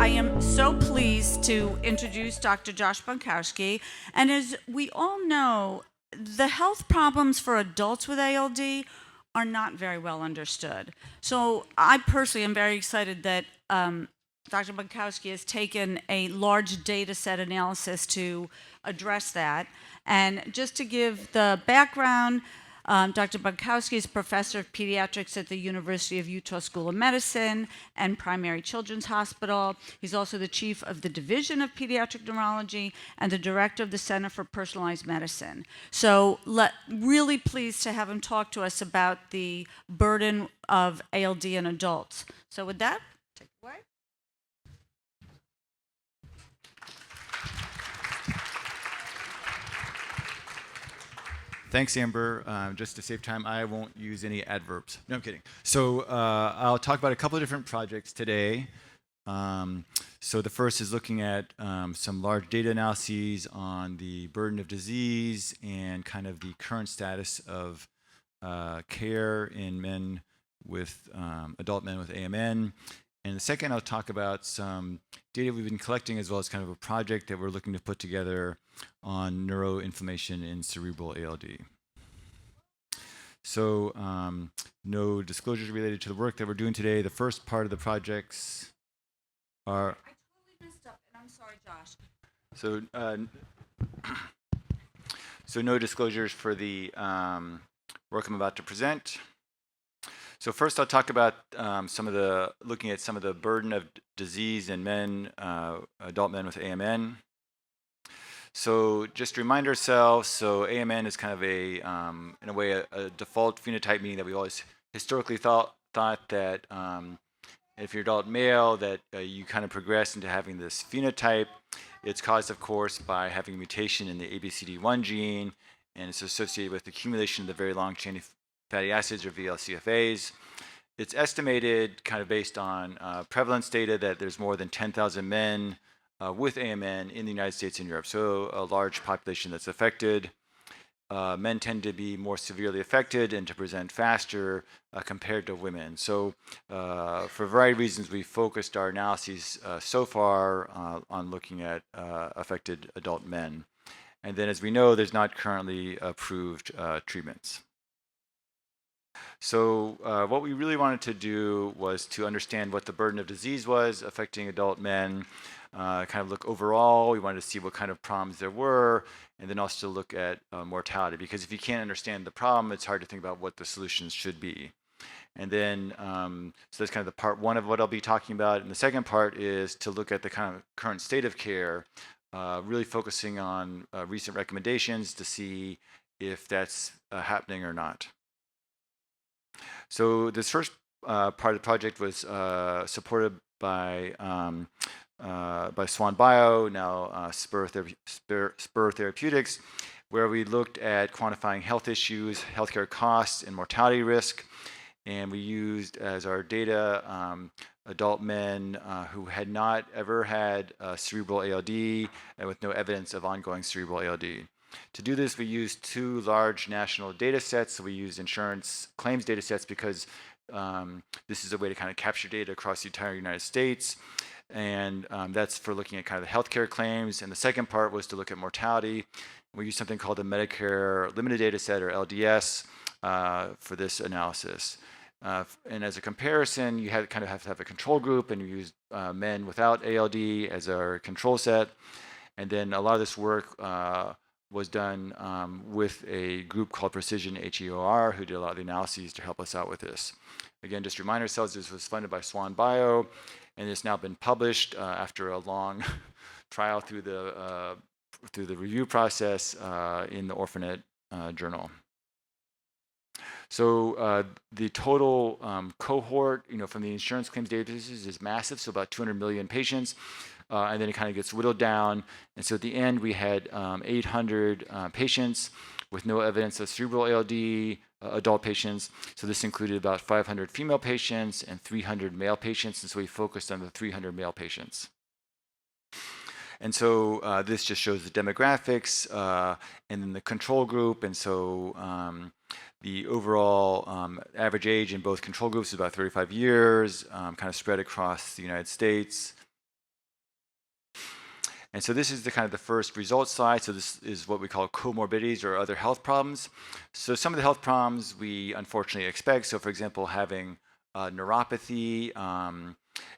I am so pleased to introduce Dr. Josh Bonkowsky. And as we all know, the health problems for adults with ALD are not very well understood. So I personally am very excited that Dr. Bonkowsky has taken a large data set analysis to address that. And just to give the background, Dr. Bonkowsky is professor of pediatrics at the University of Utah School of Medicine and Primary Children's Hospital. He's also the chief of the Division of Pediatric Neurology and the director of the Center for Personalized Medicine. So really pleased to have him talk to us about the burden of ALD in adults. So with that, take it away. Thanks, Amber. Just to save time, I won't use any adverbs. No, I'm kidding. So I'll talk about a couple of different projects today. So the first is looking at some large data analyses on the burden of disease and kind of the current status of care in men with adult men with AMN. And the second, I'll talk about some data we've been collecting, as well as kind of a project that we're looking to put together on neuroinflammation in cerebral ALD. So no disclosures related to the work that we're doing today. The first part of the projects are... I totally messed up, and I'm sorry, Josh. So no disclosures for the work I'm about to present. So first, I'll talk about looking at some of the burden of disease in men, adult men with AMN. So just to remind ourselves, so AMN is kind of in a way, a default phenotype, meaning that we always historically thought that if you're adult male, that you kind of progress into having this phenotype. It's caused, of course, by having a mutation in the ABCD1 gene, and it's associated with the accumulation of the very long chain of fatty acids, or VLCFAs. It's estimated, kind of based on prevalence data, that there's more than 10,000 men with AMN in the United States and Europe, so a large population that's affected. Men tend to be more severely affected and to present faster compared to women. So for a variety of reasons, we focused our analyses so far on looking at affected adult men. And then, as we know, there's not currently approved treatments. So what we really wanted to do was to understand what the burden of disease was affecting adult men, kind of look overall. We wanted to see what kind of problems there were, and then also look at mortality, because if you can't understand the problem, it's hard to think about what the solutions should be. And then, so that's kind of the part one of what I'll be talking about. And the second part is to look at the kind of current state of care, really focusing on recent recommendations to see if that's happening or not. So this first part of the project was supported by Swan Bio, now Spur Therapeutics, where we looked at quantifying health issues, healthcare costs, and mortality risk. And we used as our data adult men who had not ever had cerebral ALD and with no evidence of ongoing cerebral ALD. To do this, we used two large national data sets. So we used insurance claims data sets because this is a way to kind of capture data across the entire United States. And that's for looking at kind of the healthcare claims. And the second part was to look at mortality. We used something called the Medicare Limited Data Set, or LDS, for this analysis. And as a comparison, you have to have a control group, and you used men without ALD as our control set. And then a lot of this work was done with a group called Precision HEOR, who did a lot of the analyses to help us out with this. Again, just to remind ourselves, this was funded by Swan Bio, and it's now been published after a long trial through the review process in the Orphanet Journal. So the total cohort, from the insurance claims databases is massive, so about 200 million patients. And then it kind of gets whittled down. And so at the end, we had 800 patients with no evidence of cerebral ALD, adult patients. So this included about 500 female patients and 300 male patients. And so we focused on the 300 male patients. And so this just shows the demographics and then the control group. And so the overall average age in both control groups is about 35 years, kind of spread across the United States. And so this is the kind of the first result slide. So this is what we call comorbidities or other health problems. So some of the health problems we unfortunately expect. So for example, having neuropathy,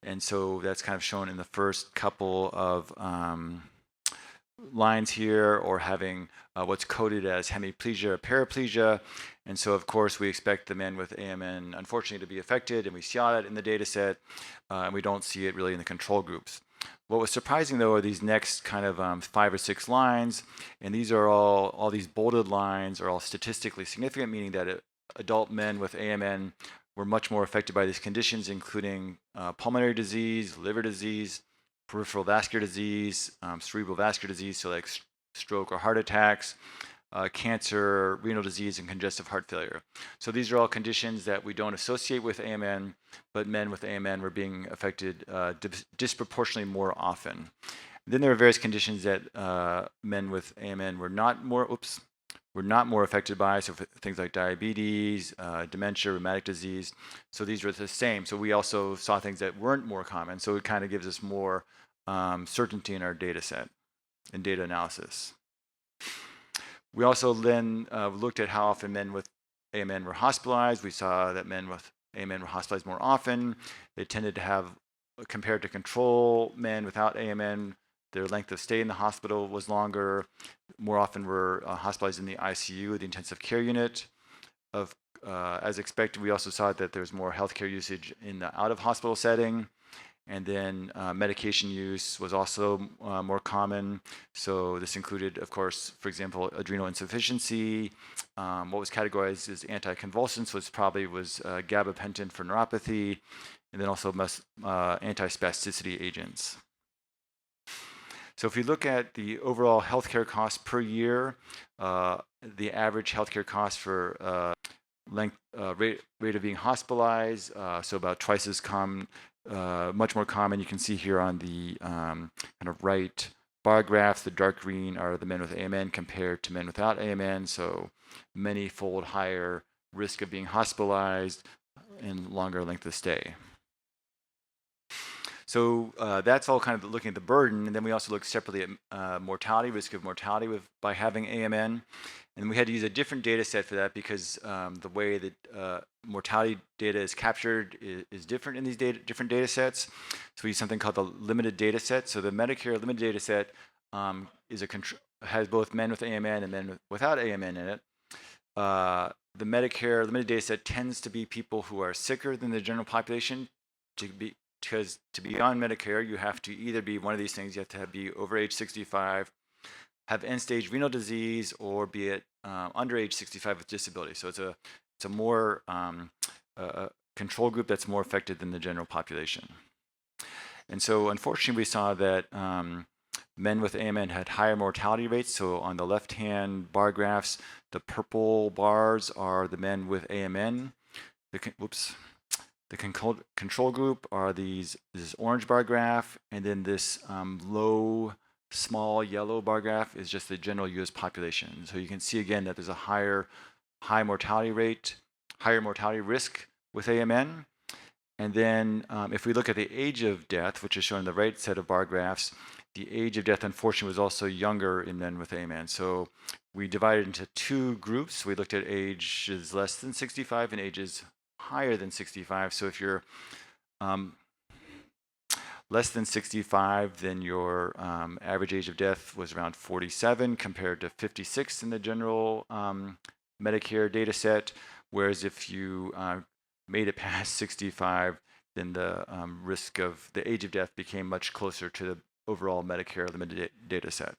and so that's kind of shown in the first couple of lines here, or having what's coded as hemiplegia or paraplegia. And so, of course, we expect the men with AMN, unfortunately, to be affected, and we saw that in the data set, and we don't see it really in the control groups. What was surprising, though, are these next kind of 5 or 6 lines, and these are all these bolded lines are all statistically significant, meaning that adult men with AMN were much more affected by these conditions, including pulmonary disease, liver disease, peripheral vascular disease, cerebral vascular disease, so like stroke or heart attacks, cancer, renal disease, and congestive heart failure. So these are all conditions that we don't associate with AMN, but men with AMN were being affected disproportionately more often. Then there are various conditions that men with AMN were not more affected by, so things like diabetes, dementia, rheumatic disease. So these were the same. So we also saw things that weren't more common. So it kind of gives us more certainty in our data set and data analysis. We also then looked at how often men with AMN were hospitalized. We saw that men with AMN were hospitalized more often. They tended to have, compared to control men without AMN, their length of stay in the hospital was longer. More often were hospitalized in the ICU, the intensive care unit. As expected, we also saw that there's more healthcare usage in the out-of-hospital setting. And then medication use was also more common. So this included, of course, for example, adrenal insufficiency. What was categorized as anticonvulsants was gabapentin for neuropathy, and then also antispasticity agents. So if we look at the overall healthcare costs per year, the average healthcare cost for rate of being hospitalized, so about twice as common, much more common. You can see here on the kind of right bar graphs, the dark green are the men with AMN compared to men without AMN, so many-fold higher risk of being hospitalized and longer length of stay. So that's all kind of looking at the burden, and then we also look separately at mortality, risk of mortality by having AMN. And we had to use a different data set for that because the way that mortality data is captured is different in these different data sets. So we use something called the limited data set. So the Medicare limited data set has both men with AMN and men without AMN in it. The Medicare limited data set tends to be people who are sicker than the general population. Because to be on Medicare, you have to either be one of these things. You have to be over age 65, have end-stage renal disease, or be at under age 65 with disability. So it's a more control group that's more affected than the general population. And so unfortunately, we saw that men with AMN had higher mortality rates. So on the left-hand bar graphs, the purple bars are the men with AMN. The control group are this orange bar graph, and then this small yellow bar graph is just the general U.S. population. So you can see again that there's a higher mortality rate, higher mortality risk with AMN. And then if we look at the age of death, which is shown in the right set of bar graphs, the age of death, unfortunately, was also younger in men with AMN. So we divided into 2 groups. We looked at ages less than 65 and ages higher than 65. So if you're less than 65, then your average age of death was around 47 compared to 56 in the general Medicare data set. Whereas if you made it past 65, then the risk of the age of death became much closer to the overall Medicare limited data set.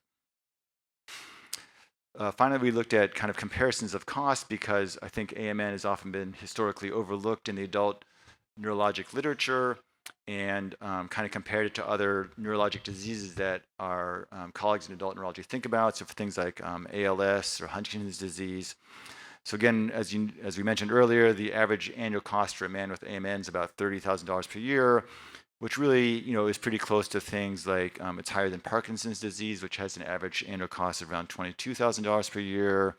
Finally, we looked at kind of comparisons of cost because I think AMN has often been historically overlooked in the adult neurologic literature, and kind of compared it to other neurologic diseases that our colleagues in adult neurology think about. So for things like ALS or Huntington's disease. So again, as we mentioned earlier, the average annual cost for a man with AMN is about $30,000 per year, which really, is pretty close to things like it's higher than Parkinson's disease, which has an average annual cost of around $22,000 per year,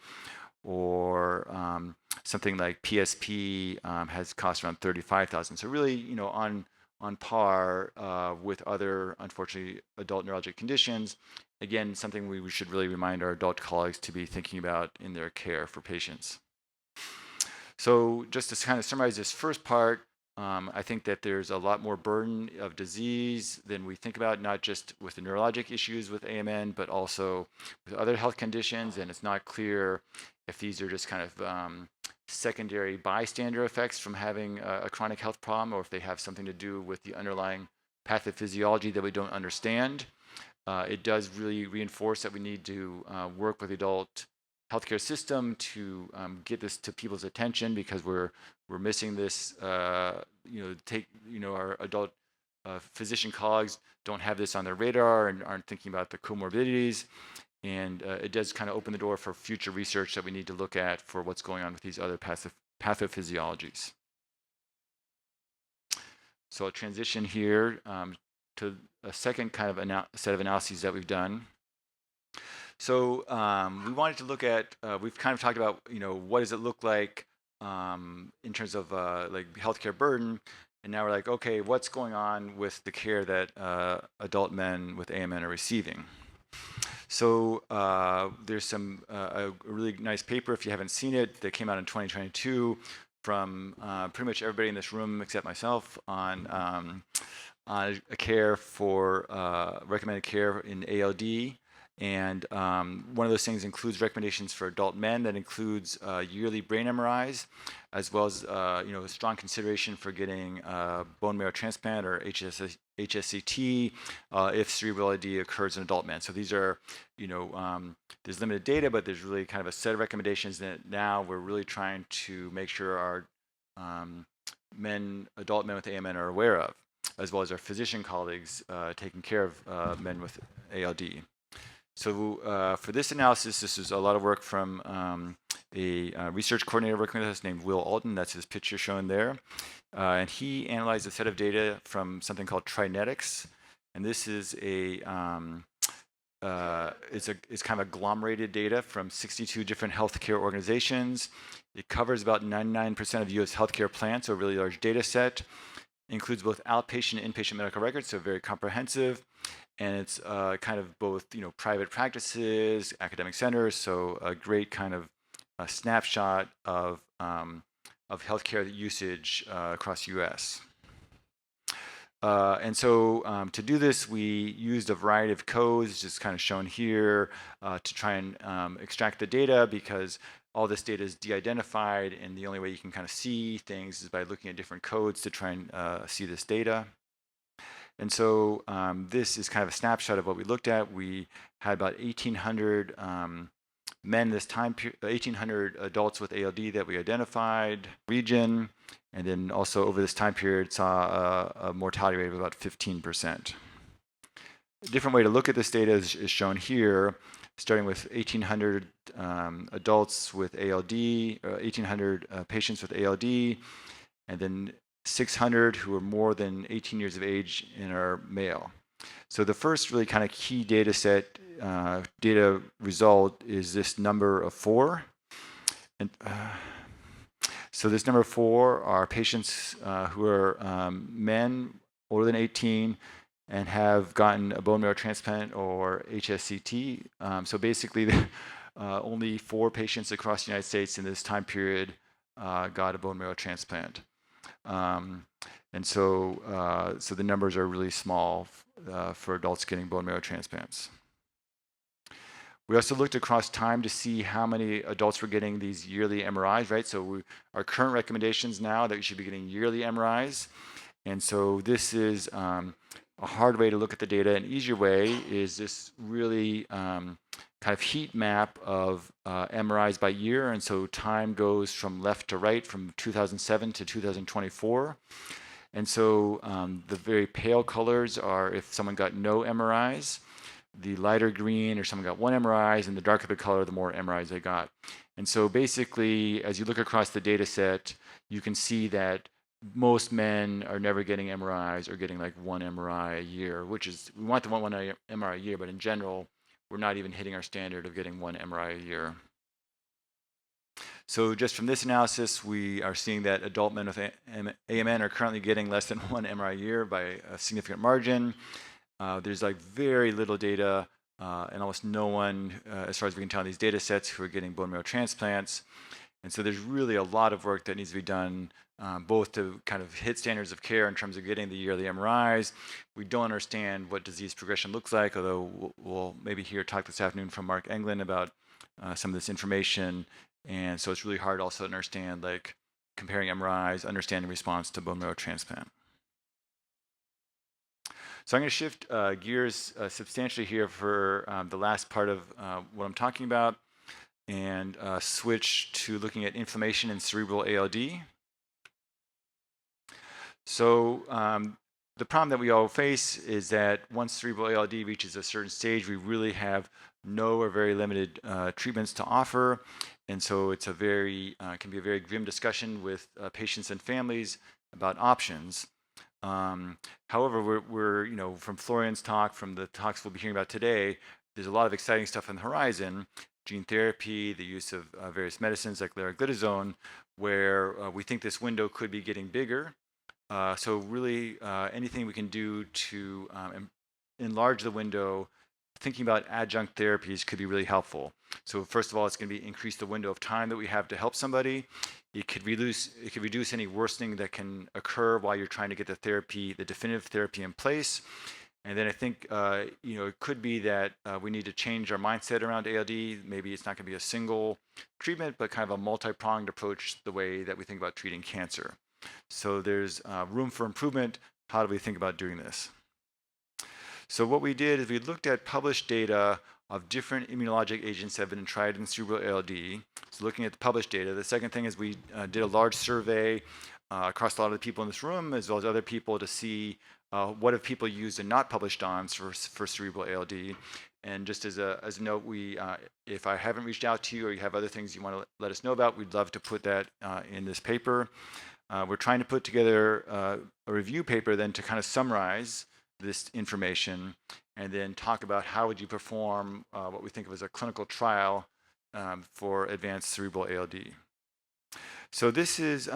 or something like PSP has cost around $35,000. So really, on on par with other, unfortunately, adult neurologic conditions. Again, something we should really remind our adult colleagues to be thinking about in their care for patients. So just to kind of summarize this first part, I think that there's a lot more burden of disease than we think about, not just with the neurologic issues with AMN, but also with other health conditions. And it's not clear if these are just kind of secondary bystander effects from having a chronic health problem, or if they have something to do with the underlying pathophysiology that we don't understand. It does really reinforce that we need to work with the adult healthcare system to get this to people's attention, because we're missing this. Our adult physician colleagues don't have this on their radar and aren't thinking about the comorbidities. And it does kind of open the door for future research that we need to look at for what's going on with these other pathophysiologies. So I'll transition here to a second kind of set of analyses that we've done. So we wanted to look at, we've kind of talked about, what does it look like in terms of like healthcare burden. And now we're like, okay, what's going on with the care that adult men with AMN are receiving? So there's a really nice paper, if you haven't seen it, that came out in 2022 from pretty much everybody in this room except myself on a care for recommended care in ALD. And one of those things includes recommendations for adult men that includes yearly brain MRIs, as well as strong consideration for getting bone marrow transplant or HSCT if cerebral ALD occurs in adult men. So these are, there's limited data, but there's really kind of a set of recommendations that now we're really trying to make sure our adult men with AMN are aware of, as well as our physician colleagues taking care of men with ALD. So for this analysis, this is a lot of work from a research coordinator working with us named Will Alton. That's his picture shown there. And he analyzed a set of data from something called Trinetics. And this is it's kind of agglomerated data from 62 different healthcare organizations. It covers about 99% of U.S. healthcare plans, so a really large data set. It includes both outpatient and inpatient medical records, so very comprehensive. And it's kind of both, private practices, academic centers, so a great kind of a snapshot of healthcare usage across U.S. And so to do this, we used a variety of codes, just kind of shown here, to try and extract the data, because all this data is de-identified, and the only way you can kind of see things is by looking at different codes to try and see this data. And so this is kind of a snapshot of what we looked at. We had about 1,800 men this time period, 1,800 adults with ALD that we identified region, and then also over this time period saw a mortality rate of about 15%. A different way to look at this data is shown here, starting with 1,800 adults with ALD, 1,800 patients with ALD, and then 600 who are more than 18 years of age and are male. So the first really kind of key data set, data result is this number of 4. And so this number 4 are patients who are men older than 18 and have gotten a bone marrow transplant or HSCT. So basically, only 4 patients across the United States in this time period got a bone marrow transplant. And so the numbers are really small for adults getting bone marrow transplants. We also looked across time to see how many adults were getting these yearly MRIs, right? So our current recommendations now that we should be getting yearly MRIs. And so this is a hard way to look at the data. An easier way is this really kind of heat map of MRIs by year. And so time goes from left to right from 2007 to 2024. And so the very pale colors are if someone got no MRIs. The lighter green or someone got 1 MRIs, and the darker the color, the more MRIs they got. And so basically, as you look across the data set, you can see that most men are never getting MRIs or getting like 1 MRI a year, which is, we want the one MRI a year, but in general, we're not even hitting our standard of getting 1 MRI a year. So just from this analysis, we are seeing that adult men with AMN are currently getting less than 1 MRI a year by a significant margin. There's like very little data and almost no one, as far as we can tell in these data sets, who are getting bone marrow transplants. And so there's really a lot of work that needs to be done, both to kind of hit standards of care in terms of getting the yearly MRIs. We don't understand what disease progression looks like, although we'll maybe hear talk this afternoon from Mark Englund about some of this information. And so it's really hard also to understand, like, comparing MRIs, understanding response to bone marrow transplant. So I'm going to shift gears substantially here for the last part of what I'm talking about, and switch to looking at inflammation in cerebral ALD. So the problem that we all face is that once cerebral ALD reaches a certain stage, we really have no or very limited treatments to offer. And so it's a very, can be a very grim discussion with patients and families about options. However, we're, you know, from Florian's talk, from the talks we'll be hearing about today, there's a lot of exciting stuff on the horizon. Gene therapy, the use of various medicines like liraglutide, where we think this window could be getting bigger. So really, anything we can do to enlarge the window, thinking about adjunct therapies could be really helpful. So first of all, it's going to be increase the window of time that we have to help somebody. It could reduce any worsening that can occur while you're trying to get the therapy, the definitive therapy in place. And then I think, you know, it could be that we need to change our mindset around ALD. Maybe it's not going to be a single treatment, but kind of a multi-pronged approach the way that we think about treating cancer. So there's room for improvement. How do we think about doing this? So what we did is we looked at published data of different immunologic agents that have been tried in cerebral ALD. So looking at the published data. The second thing is we did a large survey across a lot of the people in this room, as well as other people, to see what have people used and not published on for cerebral ALD. And just as a note, we, if I haven't reached out to you or you have other things you want to let us know about, we'd love to put that in this paper. We're trying to put together a review paper then to kind of summarize this information and then talk about how would you perform what we think of as a clinical trial for advanced cerebral ALD. So this is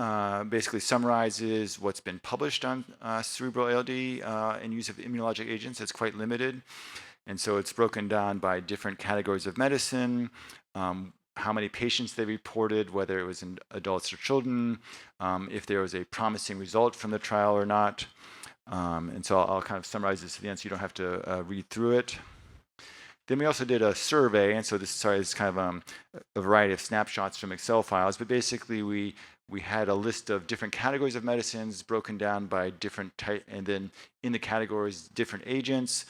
basically summarizes what's been published on cerebral ALD and use of immunologic agents. It's quite limited. And so it's broken down by different categories of medicine, how many patients they reported, whether it was in adults or children, if there was a promising result from the trial or not. And so I'll kind of summarize this at the end so you don't have to read through it. Then we also did a survey, and so this is kind of a variety of snapshots from Excel files, but basically we had a list of different categories of medicines broken down by different type, and then in the categories, different agents,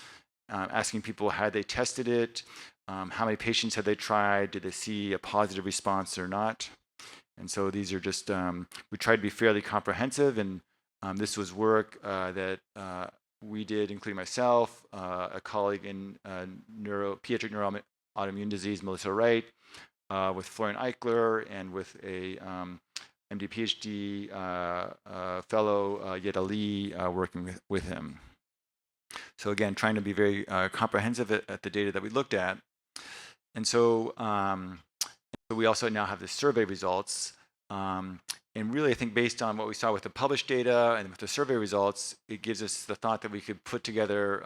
asking people had they tested it, how many patients had they tried, did they see a positive response or not. And so these are just, we tried to be fairly comprehensive, and this was work that we did, including myself, a colleague in pediatric neuroautoimmune disease, Melissa Wright, with Florian Eichler, and with a MD PhD fellow, Yet Ali, working with him. So again, trying to be very comprehensive at the data that we looked at. And so, we also now have the survey results. And really, I think based on what we saw with the published data and with the survey results, it gives us the thought that we could put together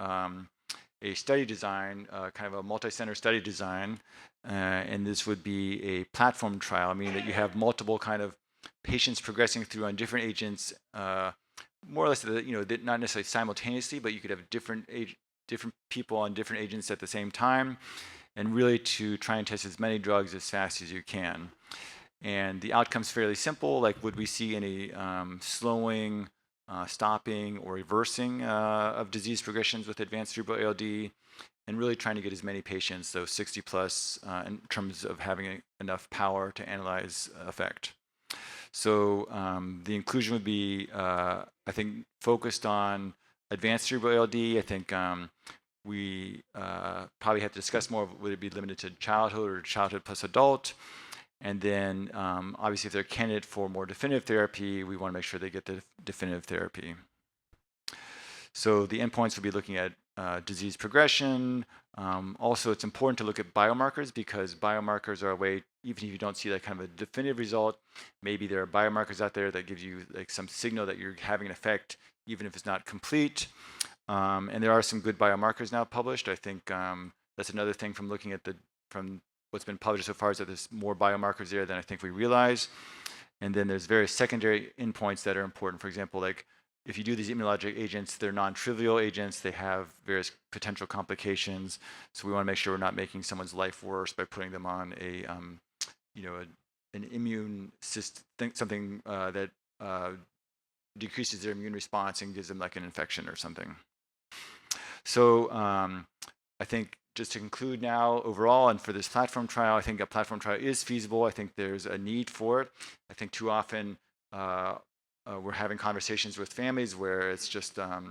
a study design, kind of a multi-center study design. And this would be a platform trial, meaning that you have multiple kind of patients progressing through on different agents, more or less, you know, not necessarily simultaneously, but you could have different people on different agents at the same time, and really to try and test as many drugs as fast as you can. And the outcome's fairly simple, like would we see any slowing, stopping, or reversing of disease progressions with advanced cerebral ALD, and really trying to get as many patients, so 60 plus, in terms of having enough power to analyze effect. So the inclusion would be, I think, focused on advanced cerebral ALD. I think we probably have to discuss more, would it be limited to childhood or childhood plus adult? And then obviously if they're a candidate for more definitive therapy, we want to make sure they get the definitive therapy. So the endpoints will be looking at disease progression. Also, it's important to look at biomarkers, because biomarkers are a way even if you don't see that kind of a definitive result, maybe there are biomarkers out there that gives you like some signal that you're having an effect, even if it's not complete. And there are some good biomarkers now published. I think that's another thing from looking at from what's been published so far, is that there's more biomarkers there than I think we realize. And then there's various secondary endpoints that are important. For example, like if you do these immunologic agents, they're non-trivial agents. They have various potential complications. So we want to make sure we're not making someone's life worse by putting them on an immune system, something that decreases their immune response and gives them like an infection or something. So I think just to conclude now, overall, and for this platform trial, I think a platform trial is feasible. I think there's a need for it. I think too often we're having conversations with families where it's just a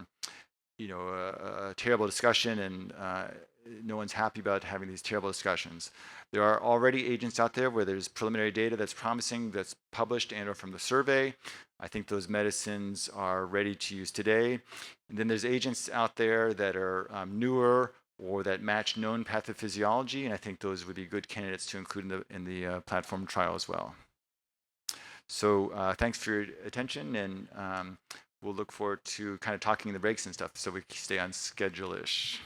terrible discussion, and no one's happy about having these terrible discussions. There are already agents out there where there's preliminary data that's promising, that's published and or from the survey. I think those medicines are ready to use today. And then there's agents out there that are newer or that match known pathophysiology, and I think those would be good candidates to include in the platform trial as well. So thanks for your attention, and we'll look forward to kind of talking in the breaks and stuff so we can stay on schedule-ish.